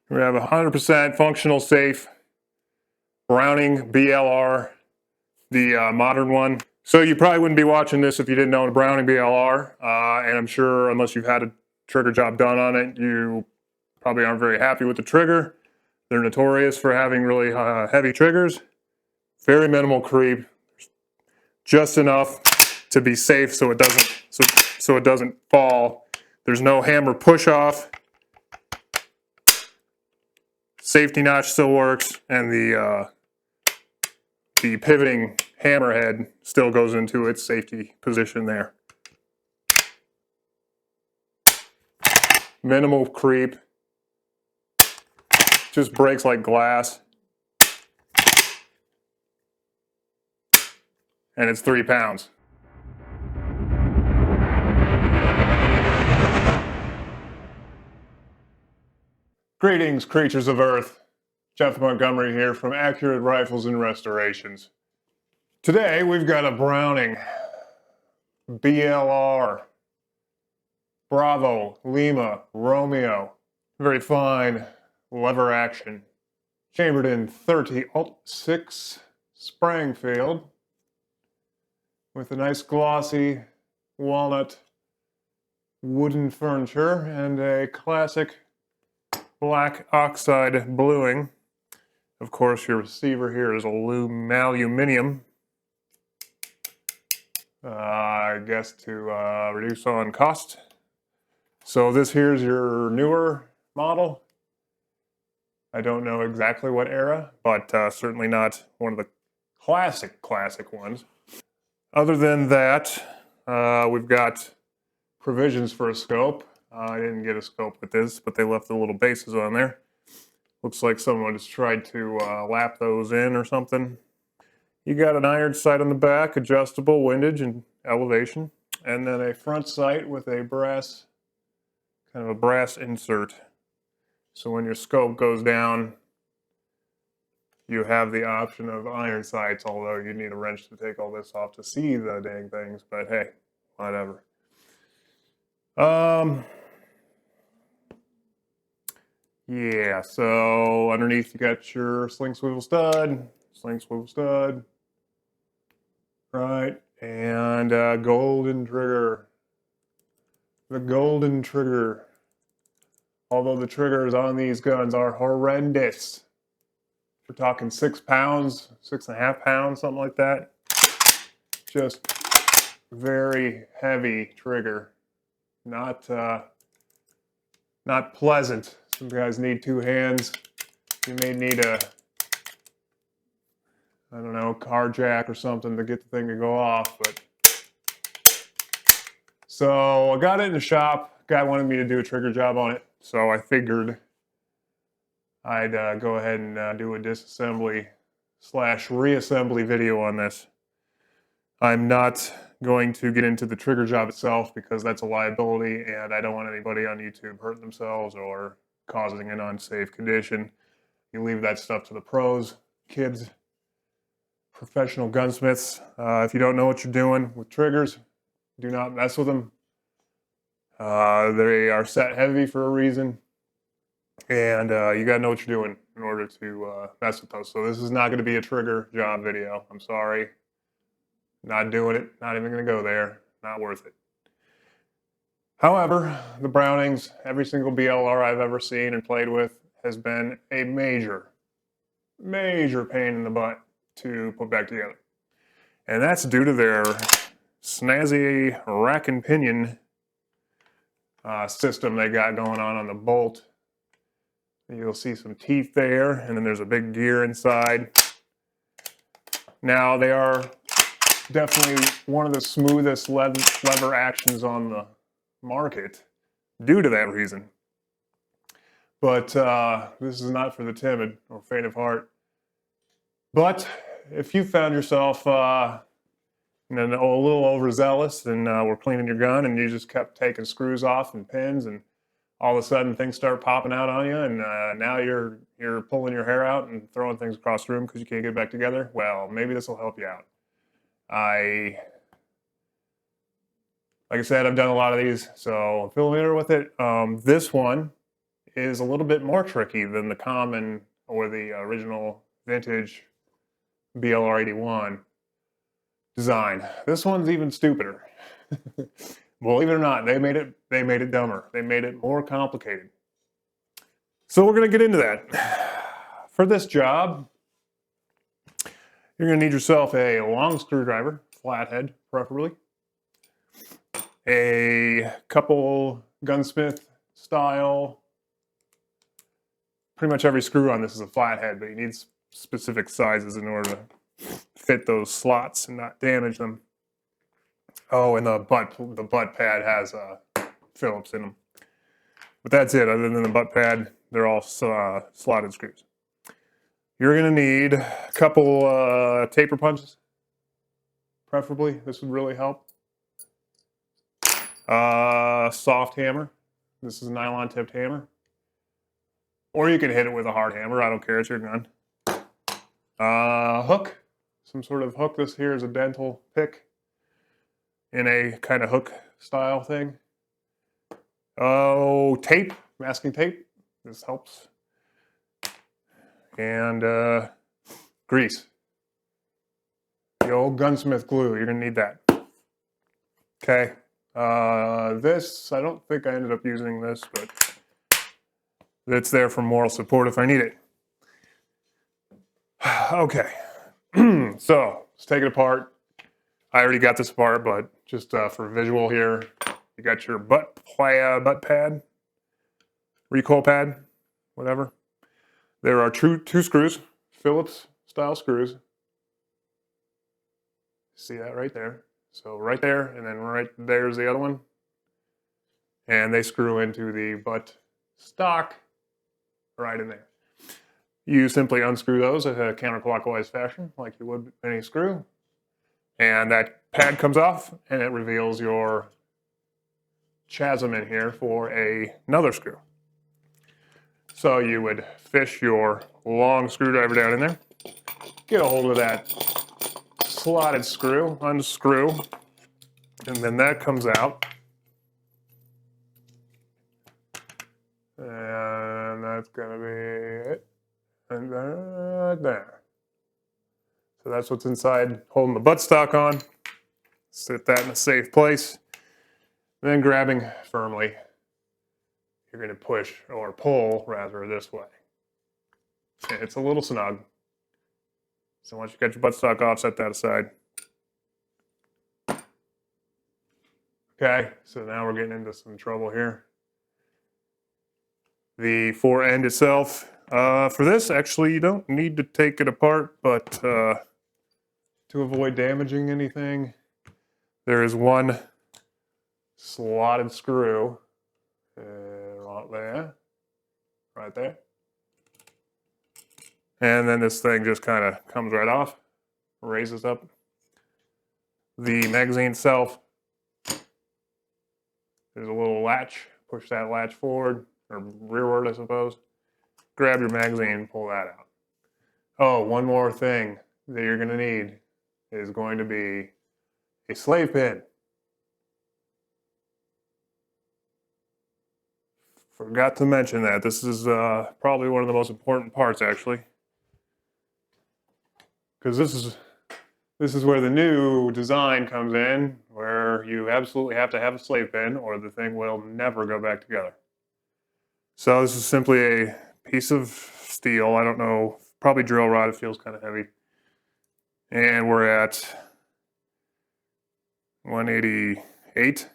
We have 100% functional safe Browning BLR, the modern one. So you probably wouldn't be watching this if you didn't own a Browning BLR, and I'm sure unless you've had a trigger job done on it, you probably aren't very happy with the trigger. They're notorious for having really heavy triggers. Very minimal creep, just enough to be safe so it doesn't fall. There's no hammer push off. Safety notch still works, and the pivoting hammerhead still goes into its safety position there. Minimal creep, just breaks like glass, and it's 3 pounds. Greetings, creatures of Earth. Geoff Montgomery here from Accurate Rifles and Restorations. Today we've got a Browning BLR Bravo Lima Romeo. Very fine lever action. Chambered in 30-06 Springfield with a nice glossy walnut wooden furniture and a classic black oxide bluing. Of course, your receiver here is aluminum. I guess to reduce on cost. So this here's your newer model. I don't know exactly what era, but certainly not one of the classic ones. Other than that, we've got provisions for a scope. I didn't get a scope with this, but they left the little bases on there. Looks like someone just tried to lap those in or something. You got an iron sight on the back, adjustable windage and elevation, and then a front sight with a brass, kind of a brass insert. So when your scope goes down, you have the option of iron sights, although you need a wrench to take all this off to see the dang things, but hey, whatever. Yeah, so underneath you got your sling swivel stud, right, and golden trigger. The golden trigger. Although the triggers on these guns are horrendous. We're talking 6 pounds, 6.5 pounds, something like that. Just very heavy trigger. Not pleasant. Some guys need 2 hands. You may need a, I don't know, car jack or something to get the thing to go off. But so I got it in the shop. Guy wanted me to do a trigger job on it, so I figured I'd go ahead and do a disassembly / reassembly video on this. I'm not going to get into the trigger job itself because that's a liability, and I don't want anybody on YouTube hurting themselves or causing an unsafe condition. You leave that stuff to the pros, kids, professional gunsmiths. If you don't know what you're doing with triggers, do not mess with them. They are set heavy for a reason, and you got to know what you're doing in order to mess with those. So this is not going to be a trigger job video. I'm sorry. Not doing it. Not even going to go there. Not worth it. However, the Brownings, every single BLR I've ever seen and played with, has been a major pain in the butt to put back together. And that's due to their snazzy rack and pinion system they got going on the bolt. You'll see some teeth there, and then there's a big gear inside. Now, they are definitely one of the smoothest lever actions on the market due to that reason. But this is not for the timid or faint of heart. But if you found yourself a little overzealous and were cleaning your gun and you just kept taking screws off and pins, and all of a sudden things start popping out on you, and now you're pulling your hair out and throwing things across the room because you can't get it back together, well, maybe this will help you out. Like I said, I've done a lot of these, so I'm familiar with it. This one is a little bit more tricky than the common or the original vintage BLR 81 design. This one's even stupider. Believe it or not, they made it dumber. They made it more complicated. So we're going to get into that. For this job, you're going to need yourself a long screwdriver, flathead preferably, a couple Gunsmith style. Pretty much every screw on this is a flathead, but you need specific sizes in order to fit those slots and not damage them. Oh, and the butt pad has Phillips in them. But that's it. Other than the butt pad, they're all slotted screws. You're going to need a couple taper punches, preferably. This would really help. Soft hammer. This is a nylon tipped hammer. Or you can hit it with a hard hammer. I don't care. It's your gun. Hook. Some sort of hook. This here is a dental pick in a kind of hook style thing. Oh, tape. Masking tape. This helps. And grease. The old Gunsmith glue. You're going to need that. Okay. This, I don't think I ended up using this, but it's there for moral support if I need it. Okay. So, let's take it apart. I already got this apart, but just for visual here, you got your butt pad, recoil pad, whatever. There are two screws, Phillips style screws. See that right there? So right there, and then right there's the other one. And they screw into the butt stock right in there. You simply unscrew those in a counterclockwise fashion, like you would any screw. And that pad comes off, and it reveals your chasm in here for another screw. So you would fish your long screwdriver down in there, get a hold of that slotted screw, unscrew, and then that comes out. And that's going to be it. And there. So that's what's inside, holding the buttstock on. Sit that in a safe place. Then grabbing firmly, you're going to push, or pull rather, this way. And it's a little snug. So once you get your buttstock off, set that aside. Okay, so now we're getting into some trouble here. The fore end itself, for this, actually, you don't need to take it apart, but to avoid damaging anything, there is one slotted screw right there. And then this thing just kind of comes right off, raises up. The magazine itself, there's a little latch. Push that latch forward, or rearward, I suppose. Grab your magazine and pull that out. Oh, one more thing that you're going to need is going to be a slave pin. Forgot to mention that. This is probably one of the most important parts, actually. Because this is where the new design comes in, where you absolutely have to have a slave pin or the thing will never go back together. So this is simply a piece of steel. I don't know, probably drill rod. It feels kind of heavy. And we're at 188.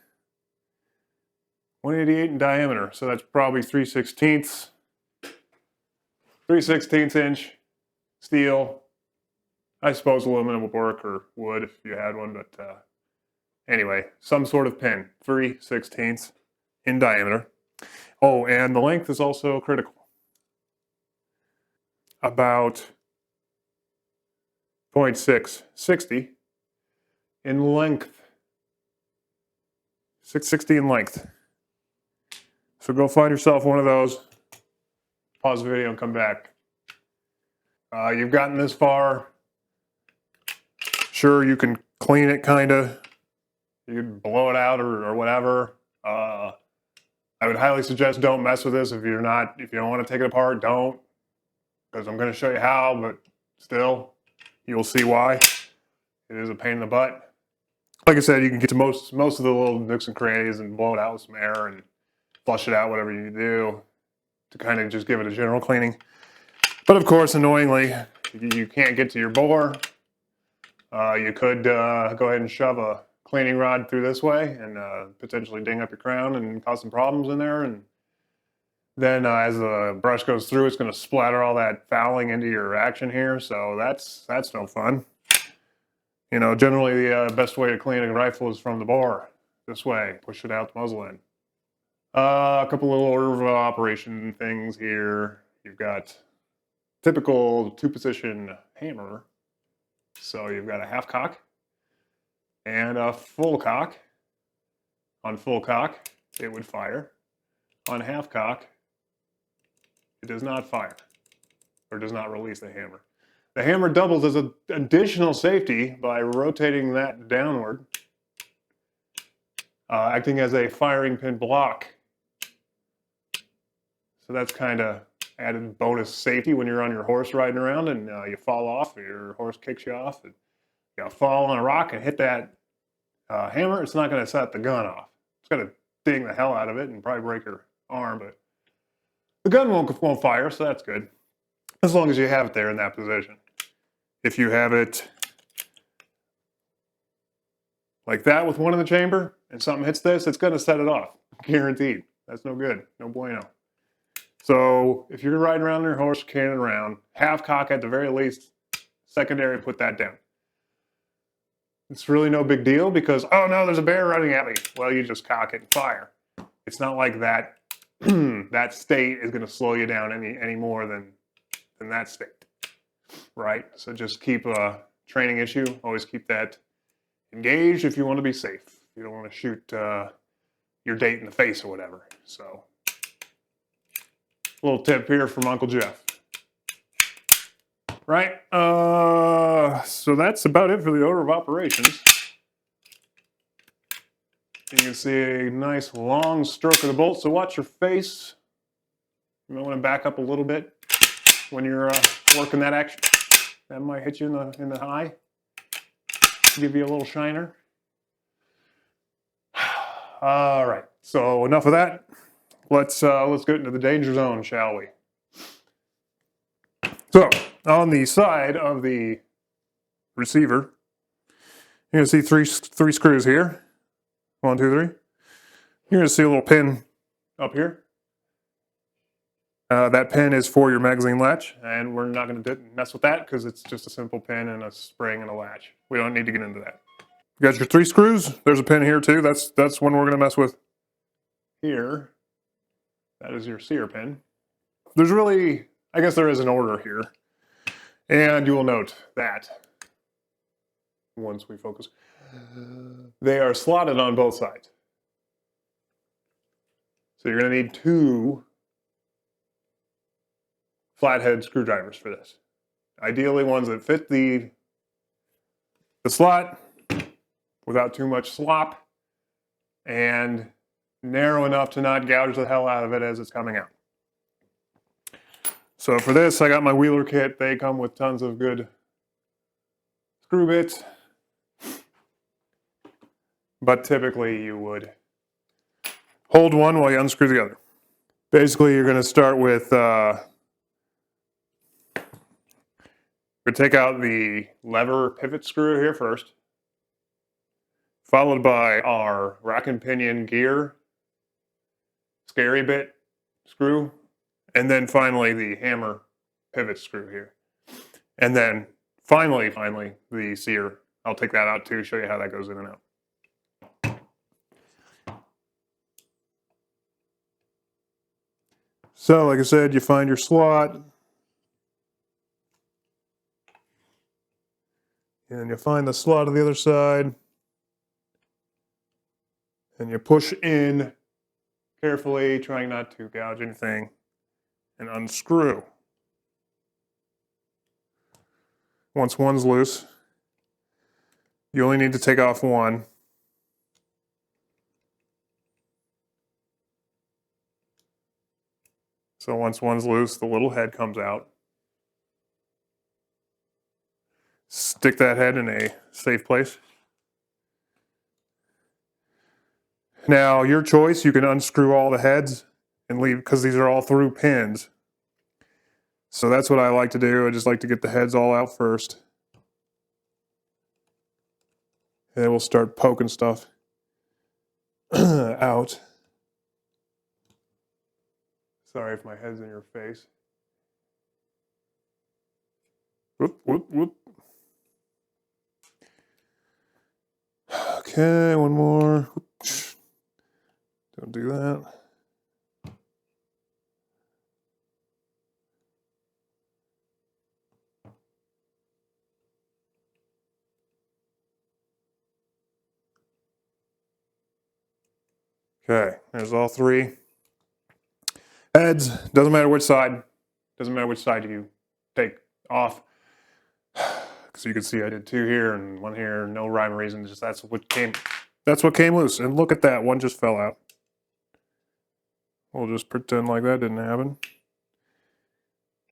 188 in diameter, so that's probably 3/16 inch steel. I suppose aluminum would work, or wood if you had one, but anyway, some sort of pin, 3/16 in diameter. Oh, and the length is also critical. About 0.660 in length. 660 in length. So go find yourself one of those. Pause the video and come back. You've gotten this far. Sure, you can clean it, kind of. You can blow it out or whatever. I I would highly suggest don't mess with this if you don't want to take it apart, don't, because I'm going to show you how, but still, you'll see why. It is a pain in the butt. Like I said, you can get to most of the little nooks and crannies and blow it out with some air and flush it out, whatever you do, to kind of just give it a general cleaning. But of course, annoyingly, you can't get to your bore. You could go ahead and shove a cleaning rod through this way and potentially ding up your crown and cause some problems in there. And then as the brush goes through, it's going to splatter all that fouling into your action here. So that's no fun. You know, generally the best way to clean a rifle is from the bore. This way, push it out the muzzle end. A couple little order of operation things here. You've got typical 2-position hammer. So you've got a half cock and a full cock. On full cock, it would fire. On half cock, it does not fire or does not release the hammer. The hammer doubles as an additional safety by rotating that downward, acting as a firing pin block. So that's kind of added bonus safety when you're on your horse riding around and you fall off, or your horse kicks you off, and you fall on a rock and hit that hammer. It's not going to set the gun off. It's going to ding the hell out of it and probably break your arm, but the gun won't fire, so that's good. As long as you have it there in that position. If you have it like that with one in the chamber and something hits this, it's going to set it off. Guaranteed. That's no good. No bueno. So if you're riding around on your horse, cannon around, half cock at the very least, secondary, put that down. It's really no big deal because, oh no, there's a bear running at me. Well, you just cock it and fire. It's not like that that state is going to slow you down any more than that state. Right? So just keep a training issue. Always keep that engaged if you want to be safe. You don't want to shoot your date in the face or whatever. So, little tip here from Uncle Geoff. Right? So that's about it for the order of operations. You can see a nice long stroke of the bolt. So watch your face. You might want to back up a little bit when you're working that action. That might hit you in the eye. Give you a little shiner. All right. So enough of that. Let's get into the danger zone, shall we? So on the side of the receiver, you're going to see three screws here. 1, 2, 3. You're going to see a little pin up here. That pin is for your magazine latch, and we're not going to mess with that because it's just a simple pin and a spring and a latch. We don't need to get into that. You got your 3 screws. There's a pin here too. That's one we're going to mess with here. That is your sear pin. There's really, I guess there is an order here, and you will note that once we focus, they are slotted on both sides. So you're going to need 2 flathead screwdrivers for this. Ideally ones that fit the slot without too much slop and narrow enough to not gouge the hell out of it as it's coming out. So for this, I got my Wheeler kit. They come with tons of good screw bits, but typically you would hold one while you unscrew the other. Basically, you're going to start with we're going to take out the lever pivot screw here first, followed by our rack and pinion gear scary bit screw, and then finally the hammer pivot screw here. And then finally the sear. I'll take that out too, show you how that goes in and out. So like I said, you find your slot, and you find the slot on the other side, and you push in carefully, trying not to gouge anything, and unscrew. Once one's loose, you only need to take off one. So once one's loose, the little head comes out. Stick that head in a safe place. Now, your choice, you can unscrew all the heads and leave, because these are all through pins. So that's what I like to do. I just like to get the heads all out first. And then we'll start poking stuff out. Sorry if my head's in your face. Whoop, whoop, whoop. Okay, one more. Don't do that. Okay, there's all three heads. Doesn't matter which side. Doesn't matter which side you take off. So you can see I did two here and one here. No rhyme or reason. Just that's what came loose. And look at that. One just fell out. We'll just pretend like that didn't happen.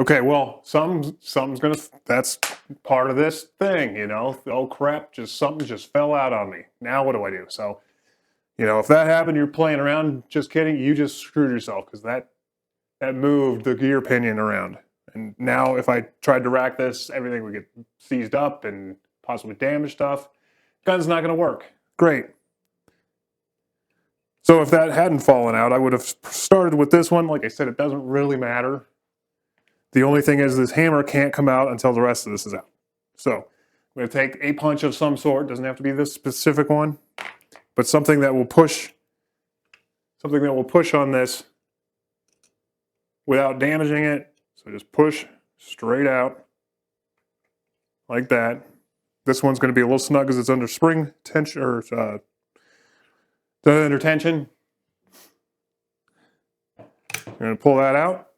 Okay, well, something's gonna. That's part of this thing, you know. Oh crap! Something just fell out on me. Now what do I do? So, you know, if that happened, you're playing around. Just kidding. You just screwed yourself because that moved the gear pinion around. And now if I tried to rack this, everything would get seized up and possibly damage stuff. Gun's not going to work. Great. So if that hadn't fallen out, I would have started with this one. Like I said, it doesn't really matter. The only thing is this hammer can't come out until the rest of this is out. So I'm going to take a punch of some sort. Doesn't have to be this specific one, but something that will push on this without damaging it. So just push straight out like that. This one's going to be a little snug because it's under spring tension, or under tension. I'm going to pull that out.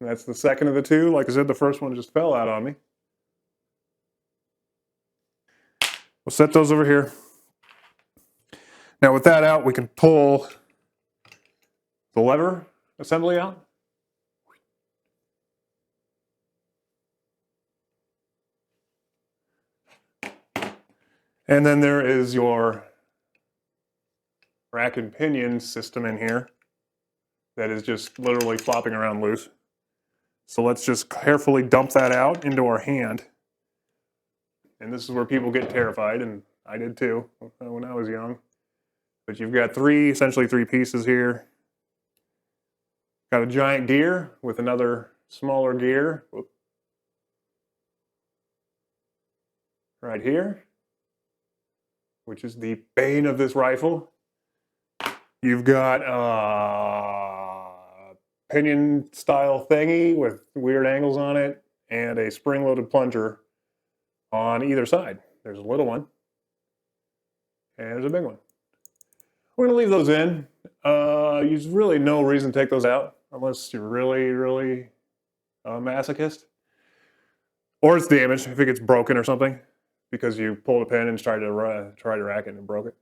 And that's the second of the two. Like I said, the first one just fell out on me. We'll set those over here. Now with that out, we can pull the lever assembly out. And then there is your rack and pinion system in here that is just literally flopping around loose. So let's just carefully dump that out into our hand. And this is where people get terrified, and I did too when I was young. But you've got essentially three pieces here. Got a giant gear with another smaller gear. Whoop. Right here, which is the bane of this rifle. You've got a pinion style thingy with weird angles on it and a spring-loaded plunger on either side. There's a little one and there's a big one. We're going to leave those in. There's really no reason to take those out unless you're really, really a masochist. Or it's damaged if it gets broken or something because you pulled a pin and tried to rack it and broke it.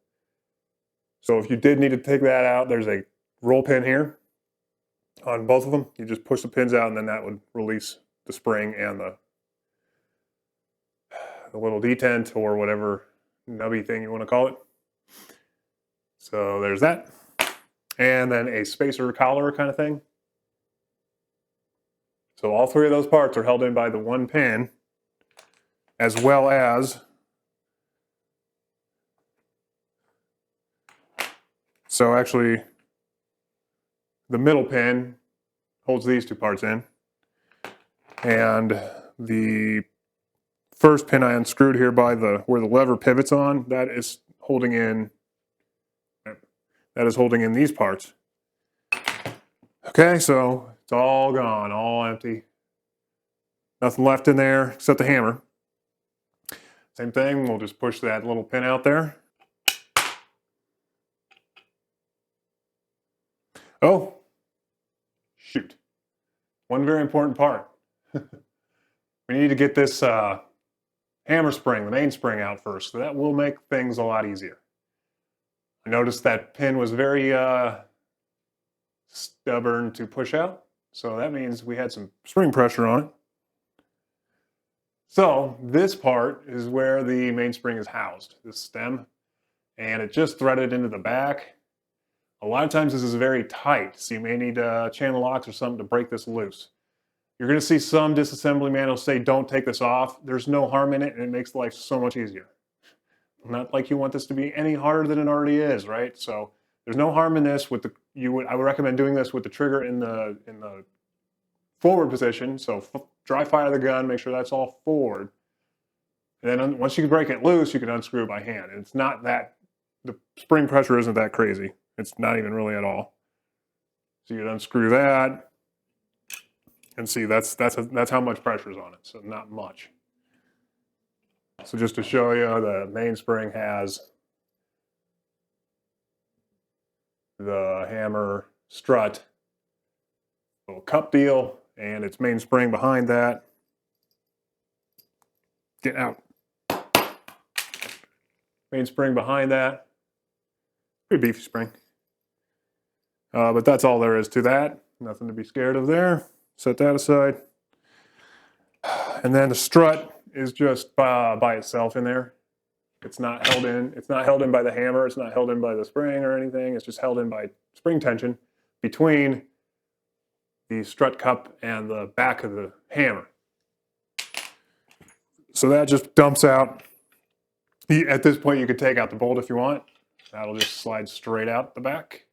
So if you did need to take that out, there's a roll pin here on both of them. You just push the pins out and then that would release the spring and the little detent or whatever nubby thing you want to call it. So there's that. And then a spacer collar kind of thing. So all three of those parts are held in by the one pin, as well as so actually the middle pin holds these two parts in. And the first pin I unscrewed here by where the lever pivots on, that is holding in these parts. Okay, so it's all gone, all empty. Nothing left in there except the hammer. Same thing, we'll just push that little pin out there. Oh, shoot. One very important part. We need to get this hammer spring, the main spring, out first. So that will make things a lot easier. I noticed that pin was very stubborn to push out. So that means we had some spring pressure on it. So this part is where the mainspring is housed, this stem, and it just threaded into the back. A lot of times this is very tight, so you may need channel locks or something to break this loose. You're going to see some disassembly manuals say don't take this off. There's no harm in it, and it makes life so much easier. Not like you want this to be any harder than it already is, right? So there's no harm in this. I would recommend doing this with the trigger in the forward position. So dry fire the gun, make sure that's all forward. And then once you break it loose, you can unscrew it by hand. And it's not that, the spring pressure isn't that crazy. It's not even really at all. So you unscrew that, and see that's how much pressure is on it. So not much. So just to show you, the mainspring has the hammer strut, little cup deal, and its mainspring behind that. Get out. Mainspring behind that. Pretty beefy spring. But that's all there is to that. Nothing to be scared of there. Set that aside. And then the strut is just by itself in there. It's not held in. It's not held in by the hammer. It's not held in by the spring or anything. It's just held in by spring tension between the strut cup and the back of the hammer. So that just dumps out. At this point, you could take out the bolt if you want. That'll just slide straight out the back.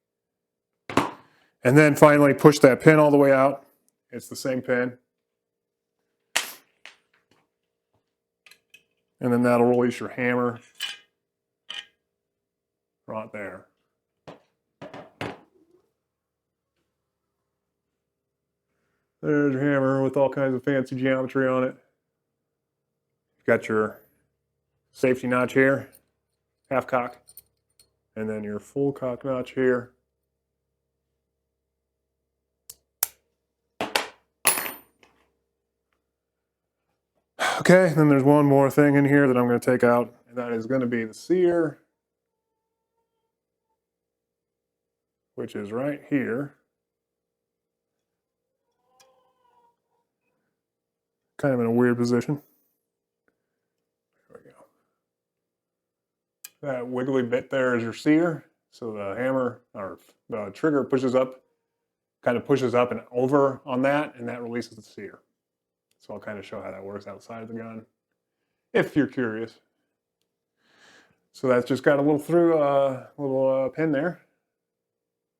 And then finally push that pin all the way out. It's the same pin. And then that'll release your hammer right there. There's your hammer with all kinds of fancy geometry on it. You've got your safety notch here, half cock, and then your full cock notch here. Okay, then there's one more thing in here that I'm going to take out, and that is going to be the sear, which is right here. Kind of in a weird position. There we go. That wiggly bit there is your sear. So the hammer, or the trigger pushes up, kind of pushes up and over on that, and that releases the sear. So I'll kind of show how that works outside of the gun, if you're curious. So that's just got a little pin there,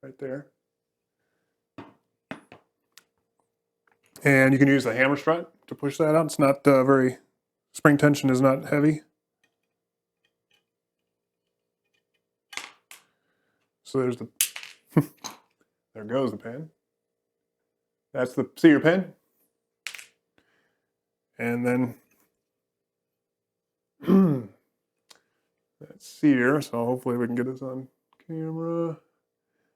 right there. And you can use the hammer strut to push that out. It's not spring tension is not heavy. So there's the, there goes the pin. That's the sear pin. And then that's sear, so hopefully we can get this on camera.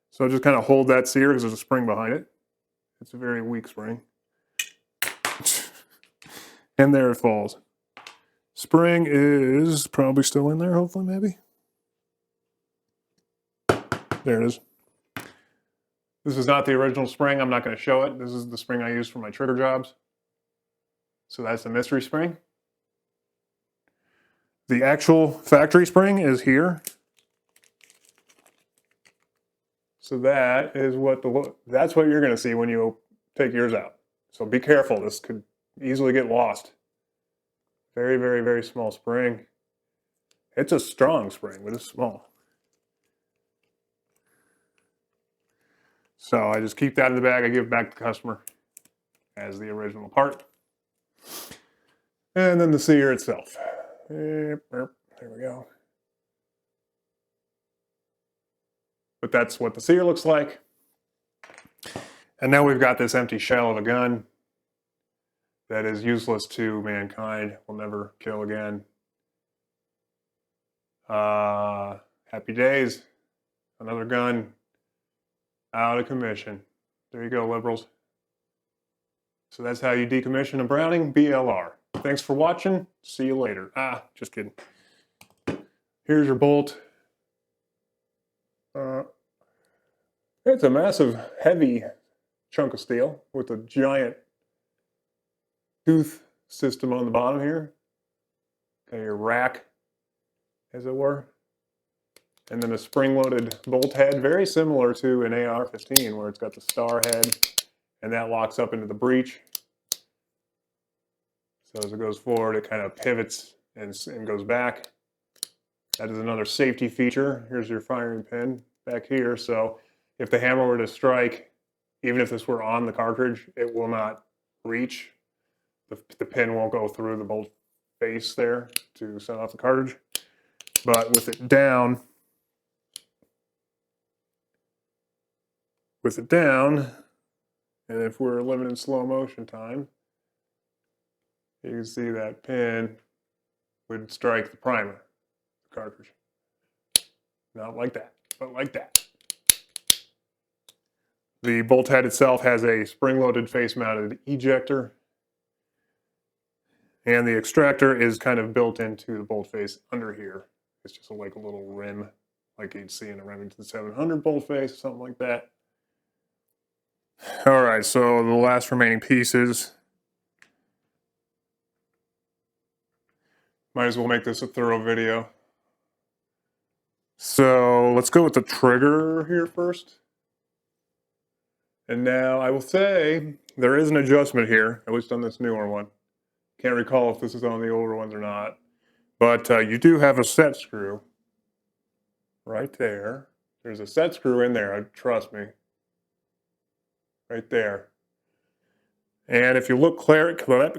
So just kind of hold that sear because there's a spring behind it. It's a very weak spring. And there it falls. Spring is probably still in there, hopefully, maybe. There it is. This is not the original spring. I'm not going to show it. This is the spring I use for my trigger jobs. So that's the mystery spring. The actual factory spring is here. So that is that's what you're going to see when you take yours out. So be careful. This could easily get lost. Very, very, very small spring. It's a strong spring, but it's small. So I just keep that in the bag. I give it back to the customer as the original part. And then the sear itself. There we go. But that's what the sear looks like. And now we've got this empty shell of a gun that is useless to mankind, will never kill again. Happy days. Another gun out of commission. There you go, liberals. So that's how you decommission a Browning BLR. Thanks for watching. See you later. Just kidding. Here's your bolt. It's a massive, heavy chunk of steel with a giant tooth system on the bottom here. Kind of your rack, as it were. And then a spring-loaded bolt head, very similar to an AR-15, where it's got the star head, and that locks up into the breech. So as it goes forward, it kind of pivots and goes back. That is another safety feature. Here's your firing pin back here. So if the hammer were to strike, even if this were on the cartridge, it will not reach. The pin won't go through the bolt face there to set off the cartridge. But with it down, and if we're limiting slow motion time, you can see that pin would strike the primer, the cartridge. Not like that, but like that. The bolt head itself has a spring-loaded face-mounted ejector, and the extractor is kind of built into the bolt face under here. It's just like a little rim, like you'd see in a Remington 700 bolt face, something like that. All right, so the last remaining pieces. Might as well make this a thorough video. So let's go with the trigger here first. And now I will say there is an adjustment here, at least on this newer one. Can't recall if this is on the older ones or not. But you do have a set screw right there. There's a set screw in there, trust me. Right there. And if you look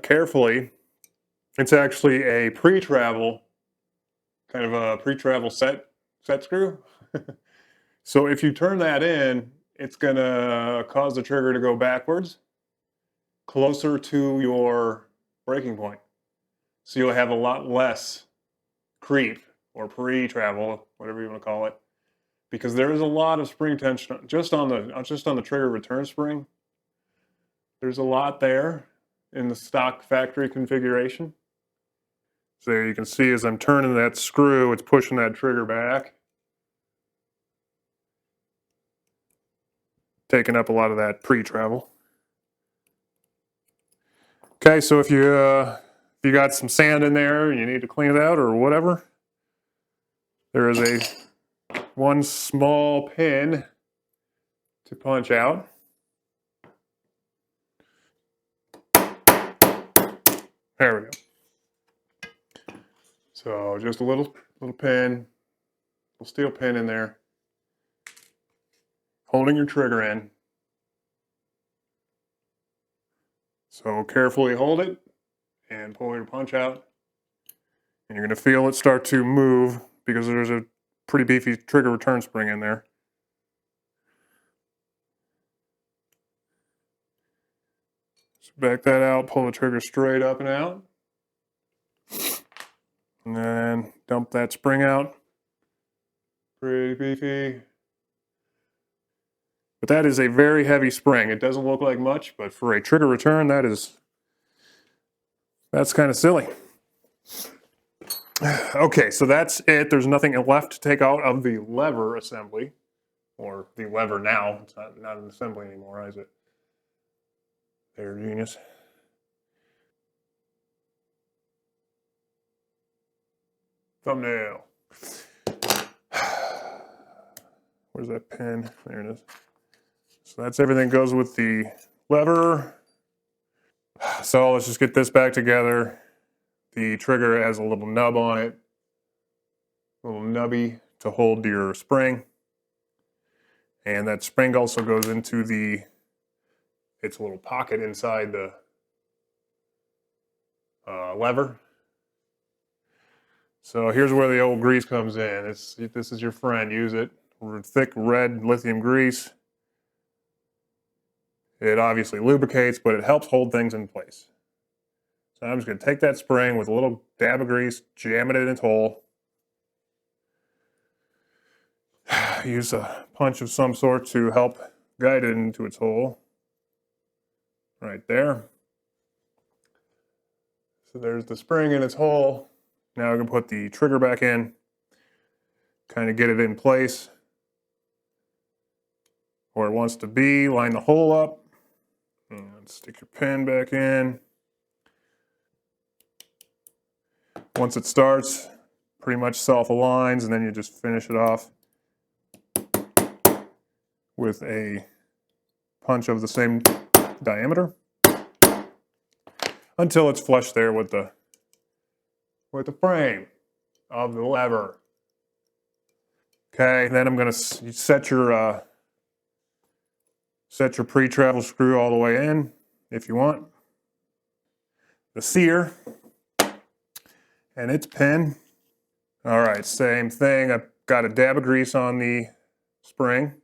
carefully, it's actually a pre-travel, kind of a pre-travel set screw. So if you turn that in, it's going to cause the trigger to go backwards, closer to your breaking point. So you'll have a lot less creep or pre-travel, whatever you want to call it, because there is a lot of spring tension just on the trigger return spring. There's a lot there in the stock factory configuration. So there you can see as I'm turning that screw, it's pushing that trigger back, taking up a lot of that pre-travel. Okay, so if you got some sand in there and you need to clean it out or whatever, there is one small pin to punch out. There we go. So just a little pin, little steel pin in there, holding your trigger in. So carefully hold it and pull your punch out. And you're going to feel it start to move because there's a pretty beefy trigger return spring in there. So back that out, pull the trigger straight up and out. And then dump that spring out. Pretty beefy. But that is a very heavy spring. It doesn't look like much, but for a trigger return, that's kind of silly. Okay, so that's it. There's nothing left to take out of the lever assembly, or the lever now. It's not an assembly anymore, is it? There, genius. Thumbnail. Where's that pin? There it is. So that's everything goes with the lever. So let's just get this back together. The trigger has a little nub on it, a little nubby to hold your spring. And that spring also goes into its little pocket inside the lever. So here's where the old grease comes in. This is your friend, use it. Thick red lithium grease. It obviously lubricates, but it helps hold things in place. So I'm just going to take that spring with a little dab of grease, jam it in its hole. Use a punch of some sort to help guide it into its hole. Right there. So there's the spring in its hole. Now I can put the trigger back in, kind of get it in place. where it wants to be. Line the hole up. And stick your pin back in. Once it starts, pretty much self-aligns, and then you just finish it off with a punch of the same diameter until it's flush there with the frame of the lever. Okay, then I'm going to set your pre-travel screw all the way in if you want. The sear and its pin. All right, same thing. I've got a dab of grease on the spring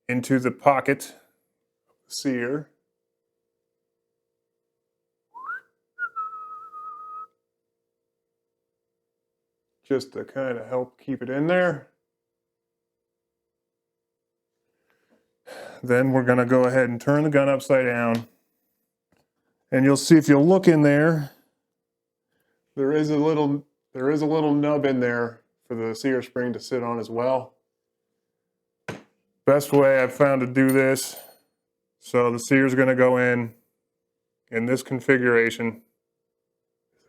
into the pocket sear. Just to kind of help keep it in there. Then we're going to go ahead and turn the gun upside down. And you'll see if you look in there, there is a little nub in there for the sear spring to sit on as well. Best way I've found to do this, so the sear is going to go in this configuration.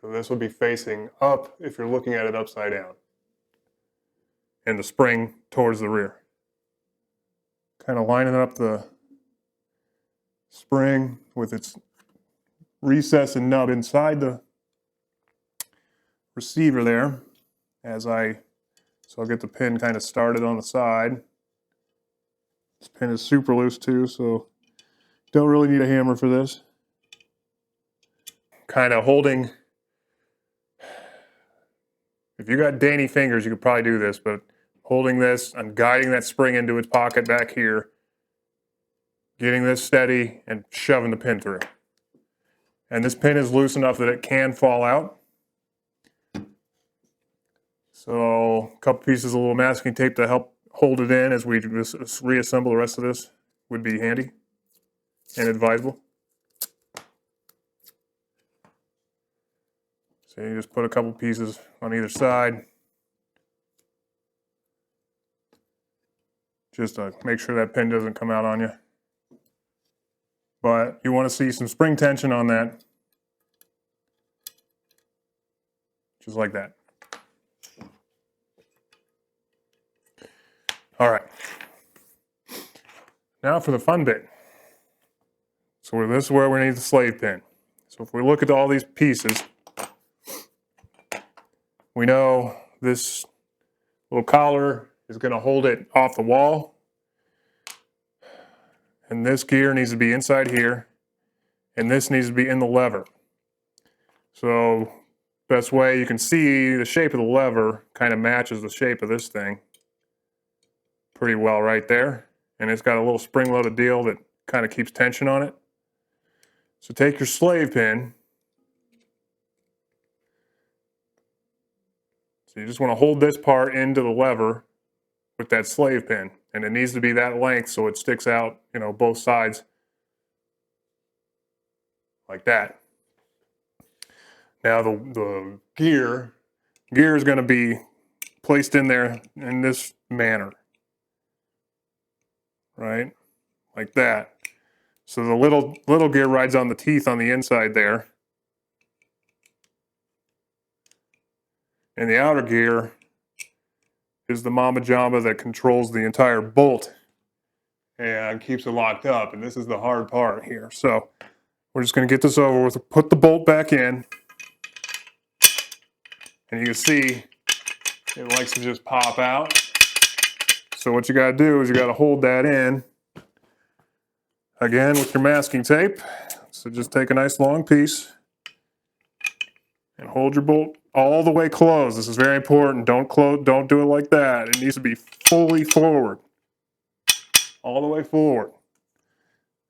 So this will be facing up if you're looking at it upside down. And the spring towards the rear. Kind of lining up the spring with its recess and nub inside the receiver there so I'll get the pin kind of started on the side. This pin is super loose too, so don't really need a hammer for this. Kind of holding, if you got dainty fingers you could probably do this, but holding this, I'm guiding that spring into its pocket back here, getting this steady and shoving the pin through. And this pin is loose enough that it can fall out. So a couple pieces of little masking tape to help hold it in as we reassemble the rest of this would be handy and advisable. So you just put a couple pieces on either side. Just to make sure that pin doesn't come out on you. But you want to see some spring tension on that. Just like that. All right. Now for the fun bit. So this is where we need the slave pin. So if we look at all these pieces, we know this little collar is going to hold it off the wall. And this gear needs to be inside here. And this needs to be in the lever. So best way you can see the shape of the lever kind of matches the shape of this thing pretty well right there. And it's got a little spring-loaded deal that kind of keeps tension on it. So take your slave pin. So you just want to hold this part into the lever with that slave pin. And it needs to be that length so it sticks out, you know, both sides. Like that. Now the gear is going to be placed in there in this manner. Right? Like that. So the little gear rides on the teeth on the inside there. And the outer gear is the mama jamba that controls the entire bolt and keeps it locked up. And this is the hard part here. So we're just going to get this over with. Put the bolt back in. And you can see it likes to just pop out. So what you got to do is you got to hold that in again with your masking tape. So just take a nice long piece and hold your bolt all the way closed. This is very important. Don't do it like that. It needs to be fully forward. All the way forward.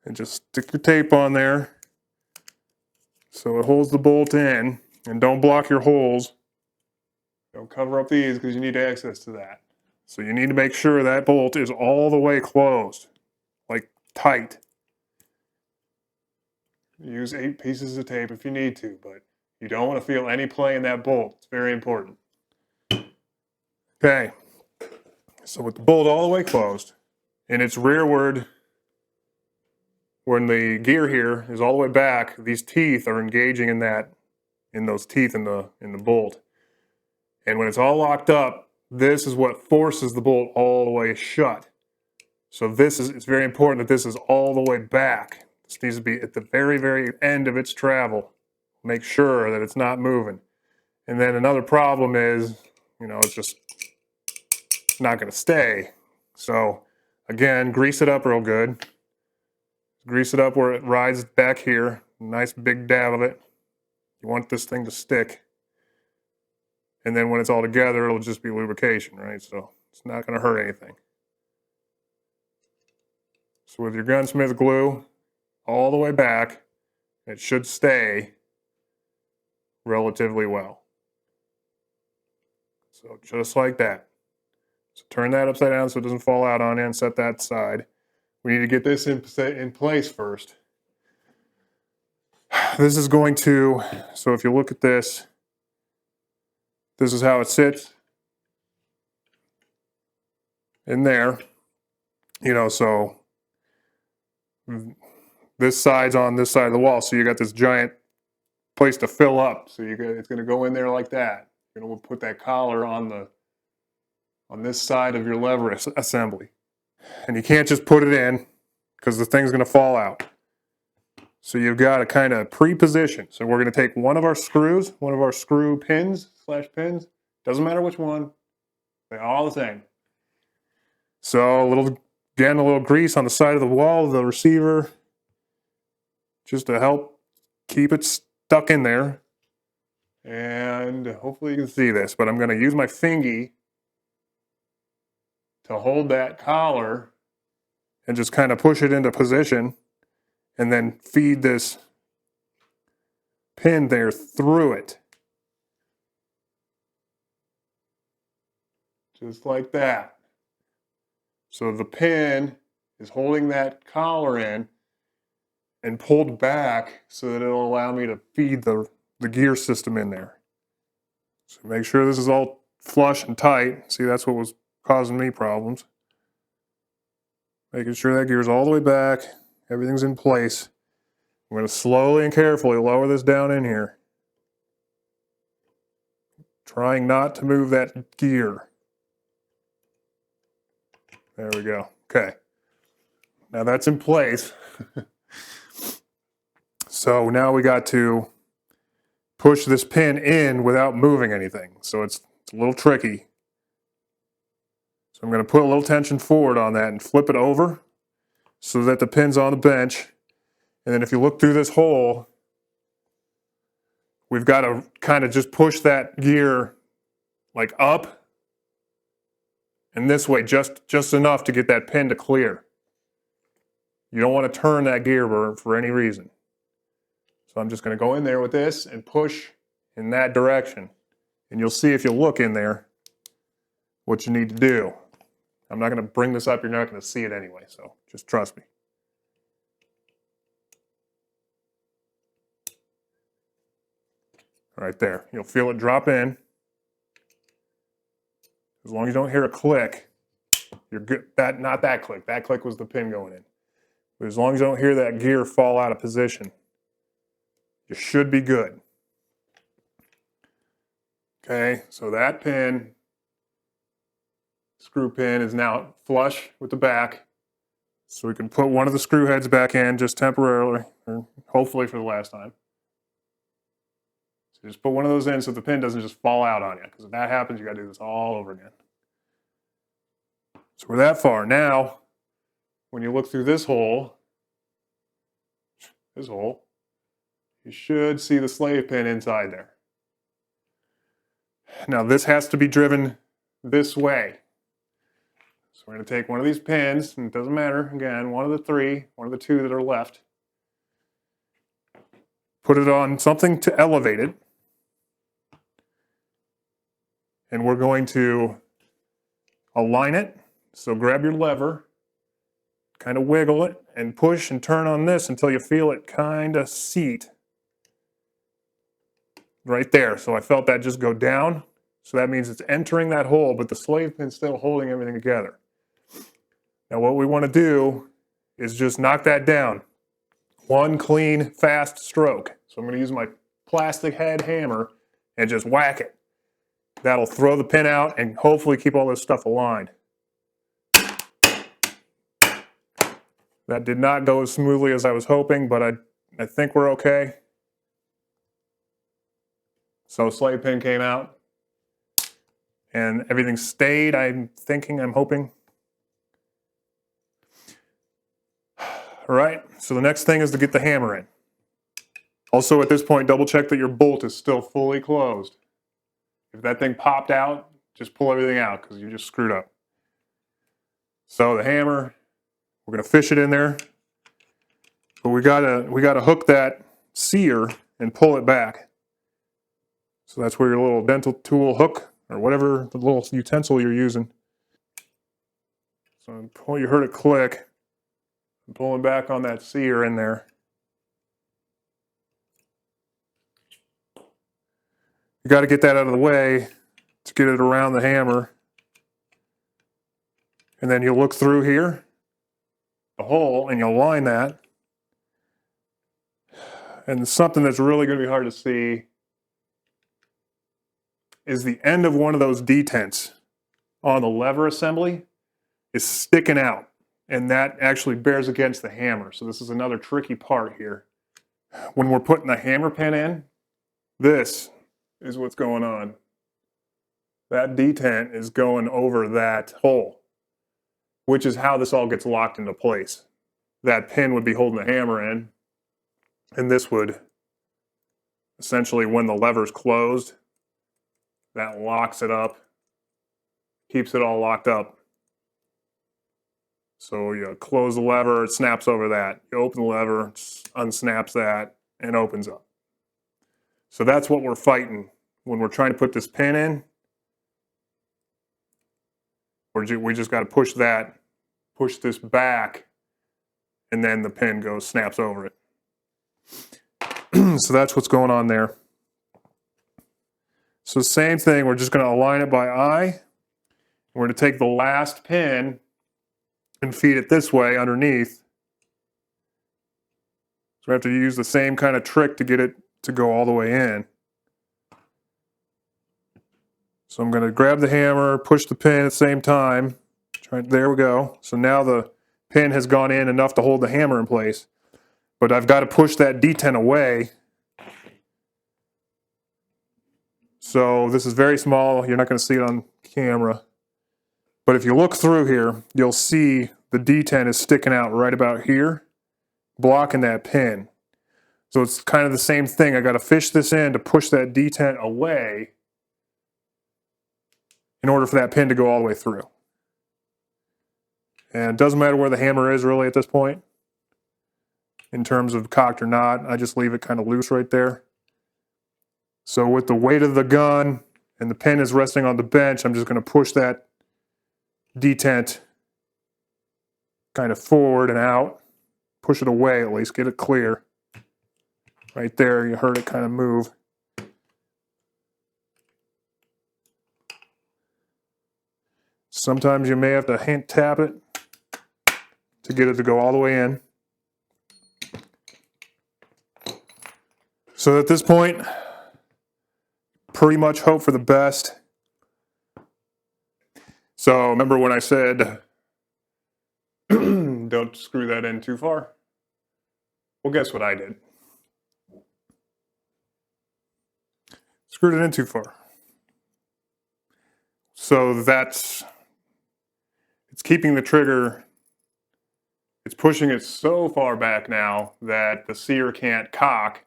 And just stick your tape on there so it holds the bolt in. And don't block your holes. Don't cover up these because you need access to that. So you need to make sure that bolt is all the way closed, like tight. Use 8 pieces of tape if you need to, but you don't want to feel any play in that bolt. It's very important. Okay, so with the bolt all the way closed, and it's rearward. When the gear here is all the way back, these teeth are engaging in those teeth in the bolt. And when it's all locked up, this is what forces the bolt all the way shut. So it's very important that this is all the way back. This needs to be at the very, very end of its travel. Make sure that it's not moving. And then another problem is, it's just not going to stay. So again, grease it up real good. Grease it up where it rides back here. Nice big dab of it. You want this thing to stick. And then when it's all together, it'll just be lubrication, right? So it's not going to hurt anything. So with your Gunsmith glue all the way back, it should stay relatively well. So just like that. So turn that upside down so it doesn't fall out on you and set that aside. We need to get this in place first. This is going to, so if you look at this, this is how it sits in there. So this side's on this side of the wall, so you got this giant place to fill up. So it's going to go in there like that. You're going to put that collar on this side of your lever assembly. And you can't just put it in because the thing's going to fall out. So you've got to kind of pre-position. So we're going to take one of our screws, one of our screw pins, /pins, doesn't matter which one, they're all the same. So a little grease on the side of the wall of the receiver, just to help keep it stuck in there. And hopefully you can see this, but I'm going to use my fingy to hold that collar and just kind of push it into position and then feed this pin there through it. Just like that. So the pin is holding that collar in and pulled back so that it'll allow me to feed the gear system in there. So make sure this is all flush and tight. See, that's what was causing me problems. Making sure that gear's all the way back, everything's in place. I'm going to slowly and carefully lower this down in here. Trying not to move that gear. There we go. Okay. Now that's in place. So now we got to push this pin in without moving anything. So it's a little tricky. So I'm going to put a little tension forward on that and flip it over so that the pin's on the bench. And then if you look through this hole, we've got to kind of just push that gear like up and this way, just enough to get that pin to clear. You don't want to turn that gear for any reason. So I'm just going to go in there with this and push in that direction. And you'll see if you look in there what you need to do. I'm not going to bring this up, you're not going to see it anyway, so just trust me. Right there. You'll feel it drop in. As long as you don't hear a click, you're good. Not that click. That click was the pin going in. But as long as you don't hear that gear fall out of position, you should be good. Okay, so that pin, screw pin, is now flush with the back. So we can put one of the screw heads back in just temporarily, or hopefully for the last time. So just put one of those in so the pin doesn't just fall out on you, because if that happens, you got to do this all over again. So we're that far. Now, when you look through this hole, you should see the slave pin inside there. Now this has to be driven this way. So we're going to take one of these pins, and it doesn't matter, again, one of the three, one of the two that are left. Put it on something to elevate it. And we're going to align it. So grab your lever, kind of wiggle it, and push and turn on this until you feel it kind of seat. Right there. So I felt that just go down. So that means it's entering that hole, but the slave pin's still holding everything together. Now what we want to do is just knock that down. One clean, fast stroke. So I'm going to use my plastic head hammer and just whack it. That'll throw the pin out and hopefully keep all this stuff aligned. That did not go as smoothly as I was hoping, but I think we're okay. So slave pin came out and everything stayed, I'm hoping. All right, so the next thing is to get the hammer in. Also at this point, double check that your bolt is still fully closed. If that thing popped out, just pull everything out because you just screwed up. So the hammer, we're gonna fish it in there, but we gotta hook that sear and pull it back. So that's where your little dental tool hook or whatever the little utensil you're using. So you heard it click. I'm pulling back on that sear in there. You got to get that out of the way to get it around the hammer. And then you'll look through here, the hole, and you'll line that. And something that's really going to be hard to see is the end of one of those detents on the lever assembly is sticking out. And that actually bears against the hammer. So this is another tricky part here. When we're putting the hammer pin in, this is what's going on. That detent is going over that hole, which is how this all gets locked into place. That pin would be holding the hammer in, and this would essentially, when the lever's closed, that locks it up, keeps it all locked up. So you close the lever, it snaps over that. You open the lever, unsnaps that, and opens up. So that's what we're fighting when we're trying to put this pin in. We just got to push this back, and then the pin snaps over it. So that's what's going on there. So same thing, we're just going to align it by eye. We're going to take the last pin and feed it this way underneath. So we have to use the same kind of trick to get it to go all the way in. So I'm going to grab the hammer, push the pin at the same time. There we go. So now the pin has gone in enough to hold the hammer in place. But I've got to push that detent away. So this is very small. You're not going to see it on camera. But if you look through here, you'll see the detent is sticking out right about here, blocking that pin. So it's kind of the same thing. I got to fish this in to push that detent away in order for that pin to go all the way through. And it doesn't matter where the hammer is really at this point in terms of cocked or not. I just leave it kind of loose right there. So with the weight of the gun and the pin is resting on the bench, I'm just going to push that detent kind of forward and out. Push it away at least, get it clear. Right there, you heard it kind of move. Sometimes you may have to hand tap it to get it to go all the way in. So at this point, pretty much hope for the best. So remember when I said, don't screw that in too far? Well, guess what I did? Screwed it in too far. So it's keeping the trigger, it's pushing it so far back now that the sear can't cock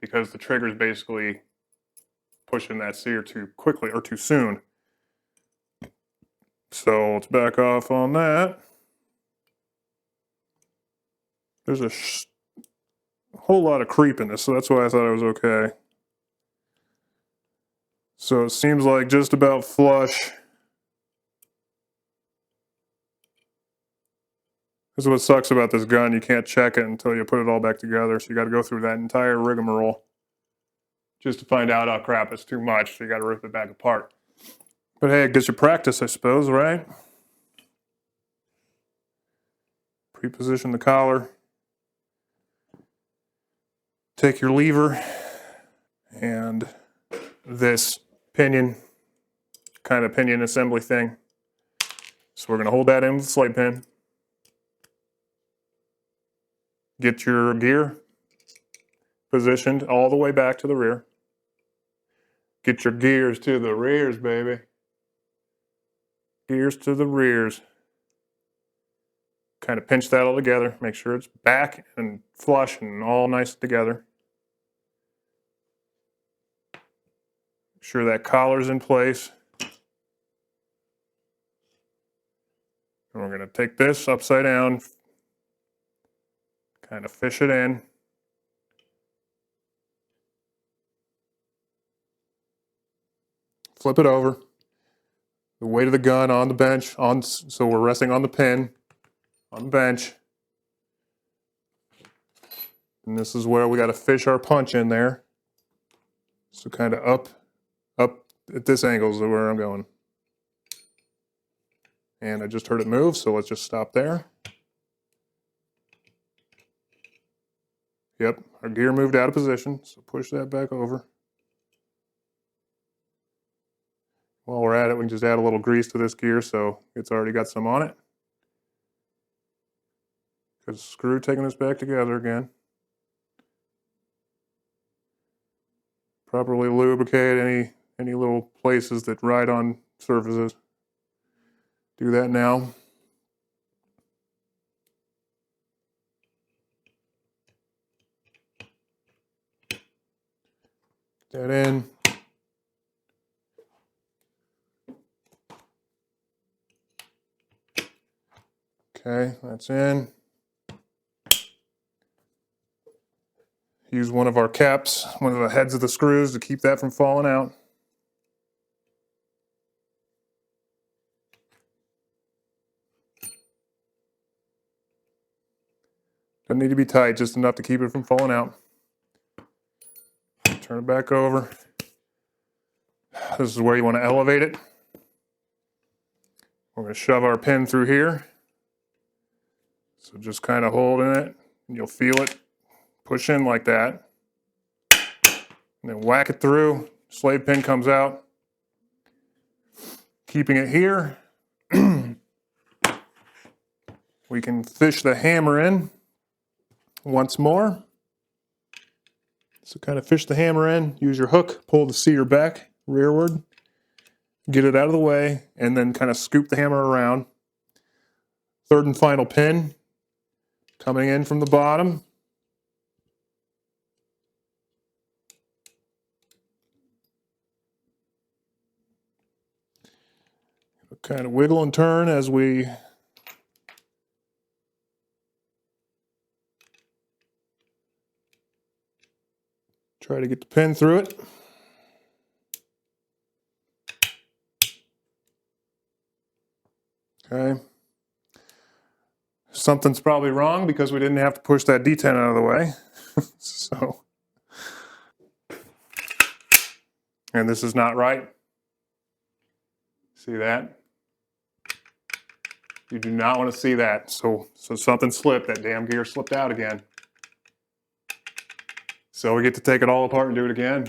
because the trigger is basically pushing that sear too quickly or too soon. So let's back off on that. There's a whole lot of creep in this, so that's why I thought it was okay. So it seems like just about flush. This is what sucks about this gun. You can't check it until you put it all back together. So you got to go through that entire rigmarole just to find out, oh crap, it's too much. So you got to rip it back apart. But hey, it gets you practice, I suppose, right? Pre-position the collar. Take your lever and this pinion, kind of pinion assembly thing. So we're going to hold that in with the slate pin. Get your gear positioned all the way back to the rear. Get your gears to the rears, baby. Gears to the rears. Kind of pinch that all together. Make sure it's back and flush and all nice together. Make sure that collar's in place. And we're going to take this upside down, kind of fish it in. Flip it over. The weight of the gun on the bench, so we're resting on the pin, on the bench. And this is where we got to fish our punch in there. So kind of up at this angle is where I'm going. And I just heard it move, so let's just stop there. Yep, our gear moved out of position, so push that back over. While we're at it, we can just add a little grease to this gear so it's already got some on it. Because screw taking this back together again. Properly lubricate any little places that ride on surfaces. Do that now. Get that in. Okay, that's in. Use one of our caps, one of the heads of the screws to keep that from falling out. Doesn't need to be tight, just enough to keep it from falling out. Turn it back over. This is where you want to elevate it. We're going to shove our pin through here. So just kind of holding it, and you'll feel it push in like that. And then whack it through, slave pin comes out. Keeping it here. We can fish the hammer in once more. So kind of fish the hammer in, use your hook, pull the seater back rearward, get it out of the way, and then kind of scoop the hammer around. Third and final pin coming in from the bottom. Kind of wiggle and turn as we try to get the pin through it. Okay. Something's probably wrong because we didn't have to push that detent out of the way. So, and this is not right. See that? You do not want to see that. So something slipped. That damn gear slipped out again. So we get to take it all apart and do it again.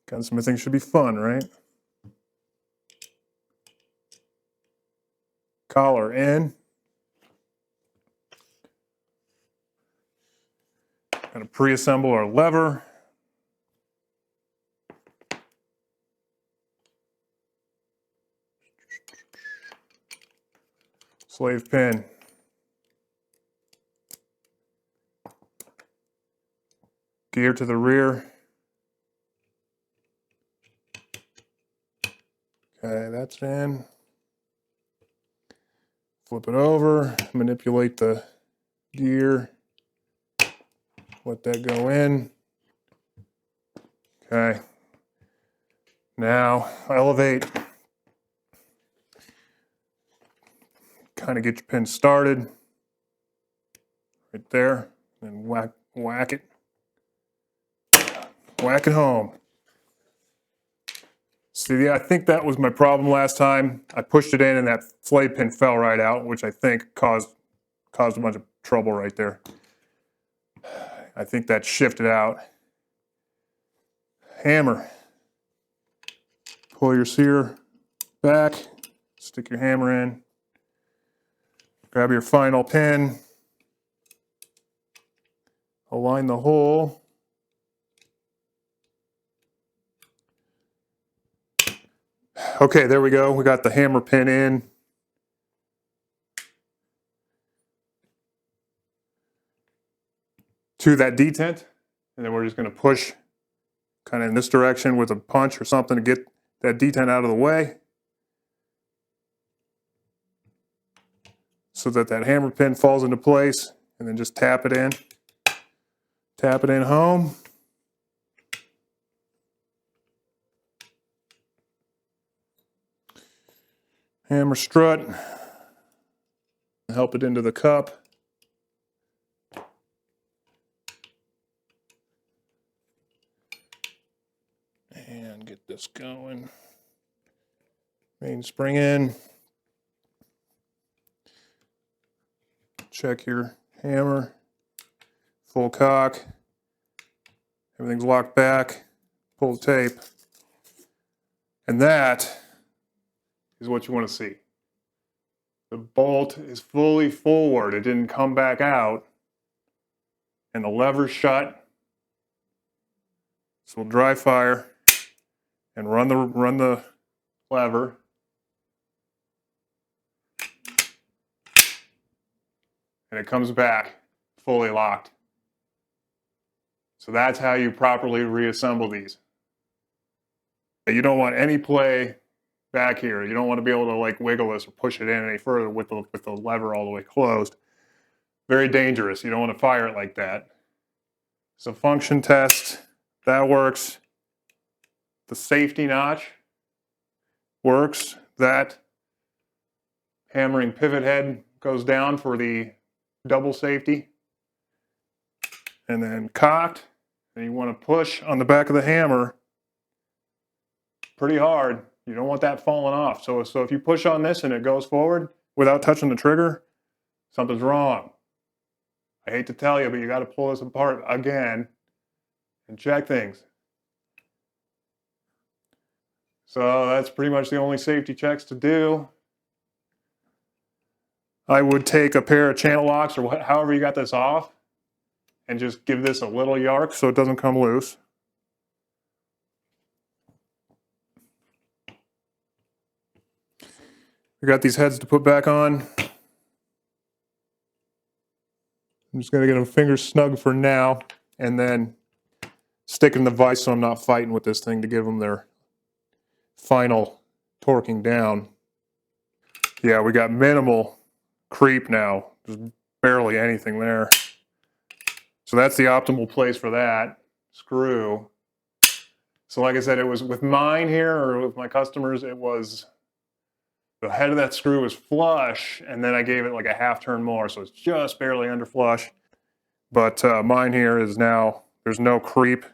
Gunsmithing should be fun, right? Collar in. Going to pre-assemble our lever. Slave pin. Gear to the rear. Okay, that's in. Flip it over, manipulate the gear. Let that go in. Okay. Now elevate. Kind of get your pin started. Right there. And whack it. Whack it home. See, I think that was my problem last time. I pushed it in and that flay pin fell right out, which I think caused a bunch of trouble right there. I think that shifted out. Hammer. Pull your sear back, stick your hammer in, grab your final pin, align the hole. Okay, there we go. We got the hammer pin in. To that detent, and then we're just going to push kind of in this direction with a punch or something to get that detent out of the way so that that hammer pin falls into place, and then just tap it in home. Hammer strut, help it into the cup. And get this going. Mainspring in. Check your hammer. Full cock. Everything's locked back. Pull the tape. And that is what you want to see. The bolt is fully forward. It didn't come back out. And the lever's shut. So we'll dry fire and run the lever. And it comes back fully locked. So that's how you properly reassemble these. You don't want any play back here. You don't want to be able to like wiggle this or push it in any further with the lever all the way closed. Very dangerous. You don't want to fire it like that. So function test, that works. The safety notch works. That hammering pivot head goes down for the double safety. And then cocked, and you want to push on the back of the hammer pretty hard. You don't want that falling off. So if you push on this and it goes forward without touching the trigger, something's wrong. I hate to tell you, but you got to pull this apart again and check things. So that's pretty much the only safety checks to do. I would take a pair of channel locks or however you got this off and just give this a little yark so it doesn't come loose. We got these heads to put back on. I'm just going to get them fingers snug for now and then stick in the vise so I'm not fighting with this thing to give them their final torquing down. Yeah, we got minimal creep now. There's barely anything there. So that's the optimal place for that screw. So like I said, it was with mine here or with my customers, it was the head of that screw was flush and then I gave it like a half turn more. So it's just barely under flush. But mine here is now, there's no creep.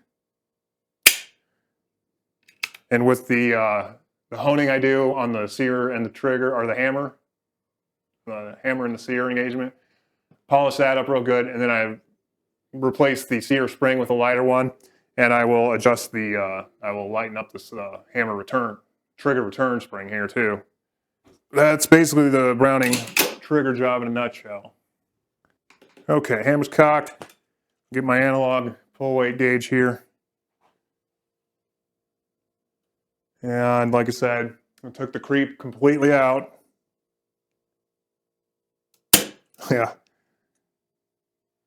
And with the honing I do on the sear and the trigger, or the hammer and the sear engagement, polish that up real good, and then I replace the sear spring with a lighter one, and I will adjust the, I will lighten up this trigger return spring here too. That's basically the Browning trigger job in a nutshell. Okay, hammer's cocked. Get my analog pull weight gauge here. And like I said, I took the creep completely out. Yeah.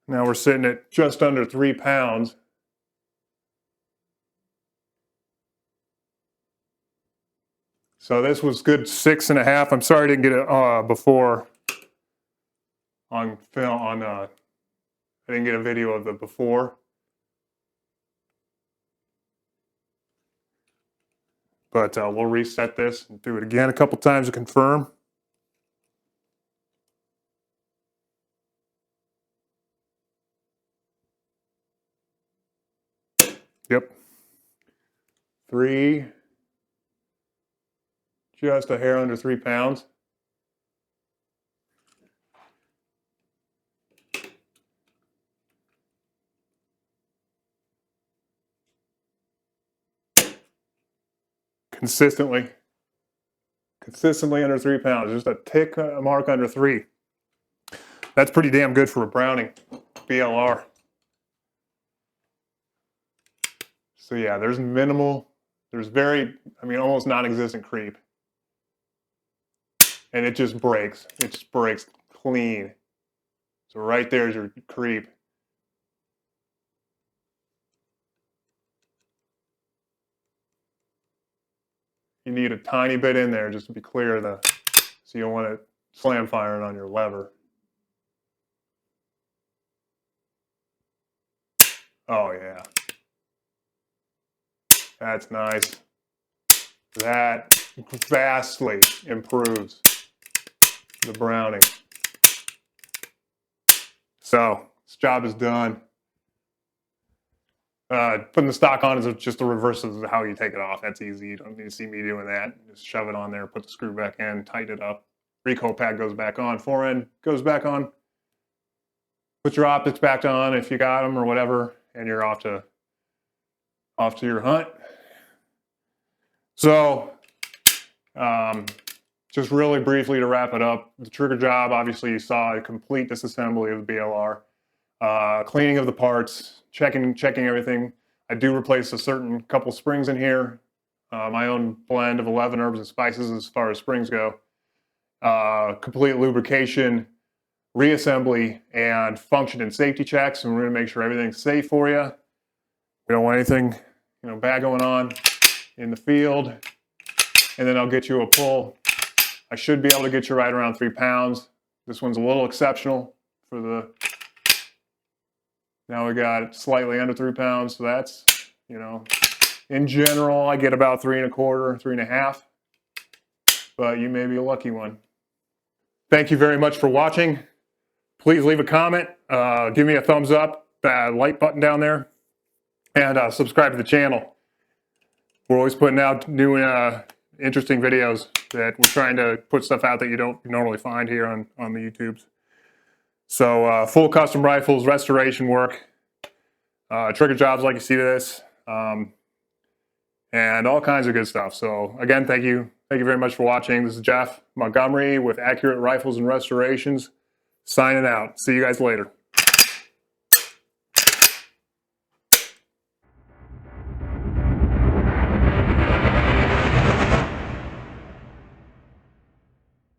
Now we're sitting at just under 3 pounds. So this was good 6.5. I'm sorry I didn't get it before on film. I didn't get a video of the before. But we'll reset this and do it again a couple times to confirm. Yep. 3, just a hair under 3 pounds. Consistently under 3 pounds, just a tick mark under 3. That's pretty damn good for a Browning BLR. So yeah, there's almost non-existent creep. And it just breaks. It just breaks clean. So right there's your creep. You need a tiny bit in there just to be clear, so you don't want to slam firing on your lever. Oh yeah. That's nice. That vastly improves the Browning. So this job is done. Putting the stock on is just the reverse of how you take it off. That's easy. You don't need to see me doing that. Just shove it on there, put the screw back in, tighten it up. Recoil pad goes back on, forend goes back on. Put your optics back on if you got them or whatever, and you're off to your hunt. So, just really briefly to wrap it up, the trigger job, obviously you saw a complete disassembly of the BLR, cleaning of the parts, checking everything. I do replace a certain couple springs in here, my own blend of 11 herbs and spices as far as springs go. Complete lubrication, reassembly, and function and safety checks, and we're going to make sure everything's safe for you. We don't want anything, bad going on in the field. And then I'll get you a pull. I should be able to get you right around 3 pounds. This one's a little exceptional for the, now we got slightly under 3 pounds. So that's, in general, I get about 3 1/4, 3 1/2, but you may be a lucky one. Thank you very much for watching. Please leave a comment, give me a thumbs up, like button down there, and subscribe to the channel. We're always putting out new interesting videos that we're trying to put stuff out that you don't normally find here on the YouTubes. So full custom rifles, restoration work, trigger jobs like you see this, and all kinds of good stuff. So again, thank you very much for watching. This is Geoff Montgomery with Accurate Rifles and Restorations, signing out. See you guys later.